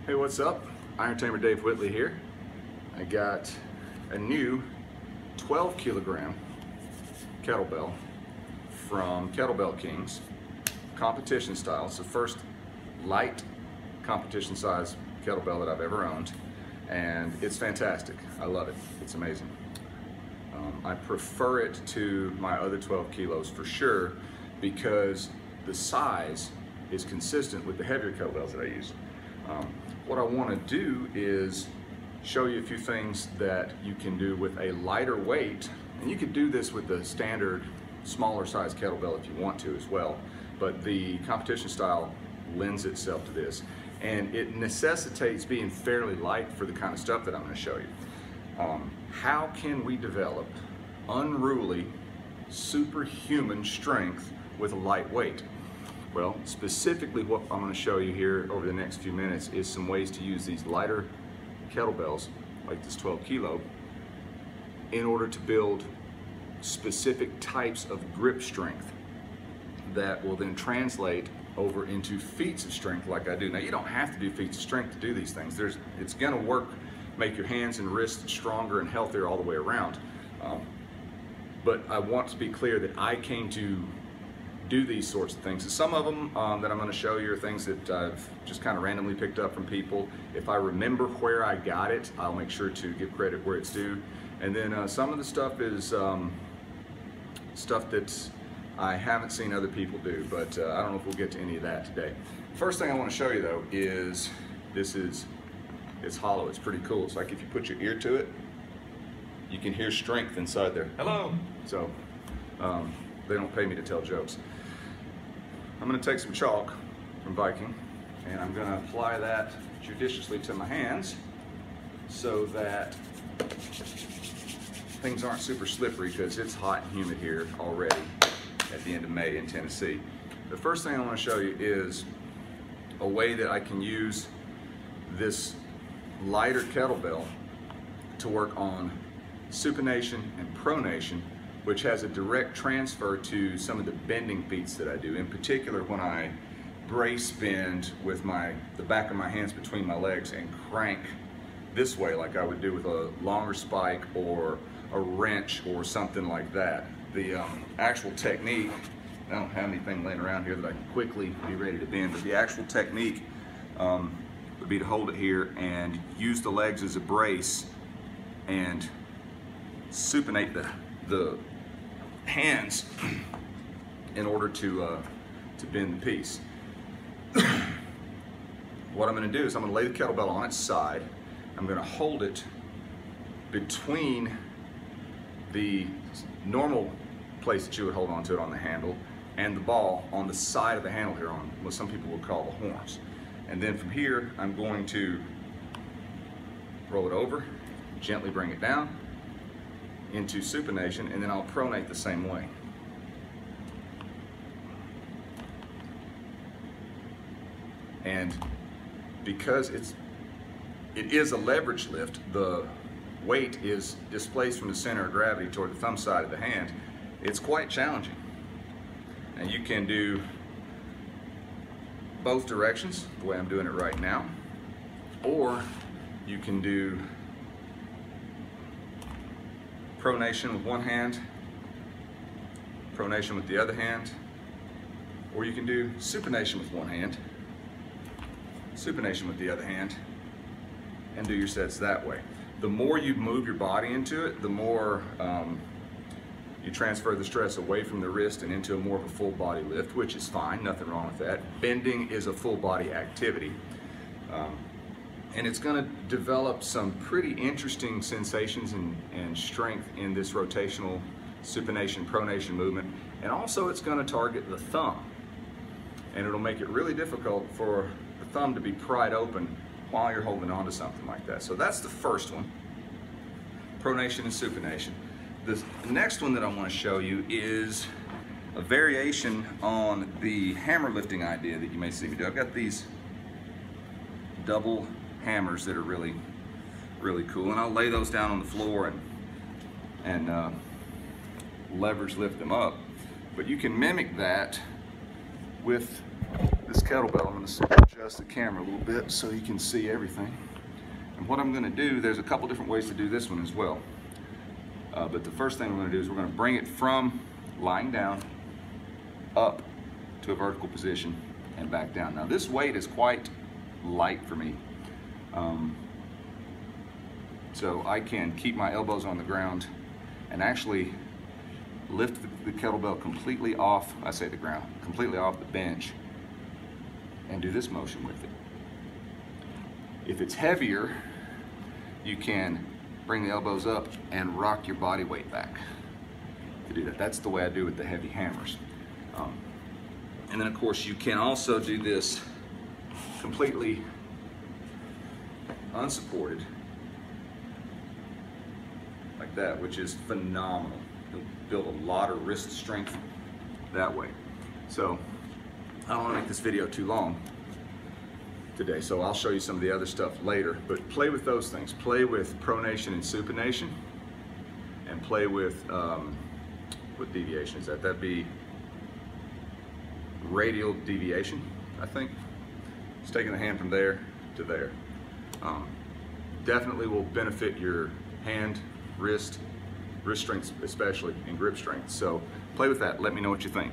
Hey, what's up? Iron Tamer Dave Whitley here. I got a new 12 kilogram kettlebell from Kettlebell Kings, competition style. It's the first light competition size kettlebell that I've ever owned, and it's fantastic. I love it. It's amazing. I prefer it to my other 12 kilos for sure because the size is consistent with the heavier kettlebells that I use. What I want to do is show you a few things that you can do with a lighter weight, and you could do this with the standard smaller size kettlebell if you want to as well, but the competition style lends itself to this, and it necessitates being fairly light for the kind of stuff that I'm going to show you. How can we develop unruly, superhuman strength with a light weight? Well, specifically what I'm going to show you here over the next few minutes is some ways to use these lighter kettlebells, like this 12 kilo, in order to build specific types of grip strength that will then translate over into feats of strength like I do. Now, you don't have to do feats of strength to do these things. It's going to work, make your hands and wrists stronger and healthier all the way around. But I want to be clear that I came to do these sorts of things. Some of them that I'm going to show you are things that I've just kind of randomly picked up from people. If I remember where I got it, I'll make sure to give credit where it's due. And then some of the stuff is stuff that I haven't seen other people do, but I don't know if we'll get to any of that today. First thing I want to show you though is it's hollow. It's pretty cool. It's like if you put your ear to it, you can hear strength inside there. Hello. So they don't pay me to tell jokes. I'm going to take some chalk from Viking and I'm going to apply that judiciously to my hands so that things aren't super slippery, because it's hot and humid here already at the end of May in Tennessee. The first thing I want to show you is a way that I can use this lighter kettlebell to work on supination and pronation, which has a direct transfer to some of the bending feats that I do. In particular, when I brace bend with the back of my hands between my legs and crank this way like I would do with a longer spike or a wrench or something like that. The actual technique, I don't have anything laying around here that I can quickly be ready to bend, but the actual technique would be to hold it here and use the legs as a brace and supinate the hands in order to bend the piece. What I'm going to do is I'm going to lay the kettlebell on its side. I'm going to hold it between the normal place that you would hold onto it on the handle and the ball on the side of the handle here on what some people would call the horns. And then from here I'm going to roll it over, gently bring it down into supination, and then I'll pronate the same way. And because it is a leverage lift, the weight is displaced from the center of gravity toward the thumb side of the hand. It's quite challenging. And you can do both directions, the way I'm doing it right now, or you can do pronation with one hand, pronation with the other hand, or you can do supination with one hand, supination with the other hand, and do your sets that way. The more you move your body into it, the more you transfer the stress away from the wrist and into more of a full body lift, which is fine, nothing wrong with that. Bending is a full body activity. And it's going to develop some pretty interesting sensations and strength in this rotational supination, pronation movement. And also it's going to target the thumb. And it'll make it really difficult for the thumb to be pried open while you're holding on to something like that. So that's the first one, pronation and supination. The next one that I want to show you is a variation on the hammer lifting idea that you may see me do. I've got these double hammers that are really, really cool, and I'll lay those down on the floor and leverage lift them up. But you can mimic that with this kettlebell. I'm going to adjust the camera a little bit so you can see everything. And what I'm going to do, there's a couple different ways to do this one as well. But the first thing we're going to do is we're going to bring it from lying down up to a vertical position and back down. Now this weight is quite light for me. So I can keep my elbows on the ground and actually lift the kettlebell completely off, I say the ground, completely off the bench and do this motion with it. If it's heavier, you can bring the elbows up and rock your body weight back to do that. That's the way I do with the heavy hammers. And then of course you can also do this completely unsupported like that, which is phenomenal. You'll build a lot of wrist strength that way. So I don't want to make this video too long today, so I'll show you some of the other stuff later, but play with those things. Play with pronation and supination, and play with what deviation is that? That'd be radial deviation, I think. It's taking the hand from there to there. Definitely will benefit your hand, wrist strength especially, and grip strength. So play with that, let me know what you think.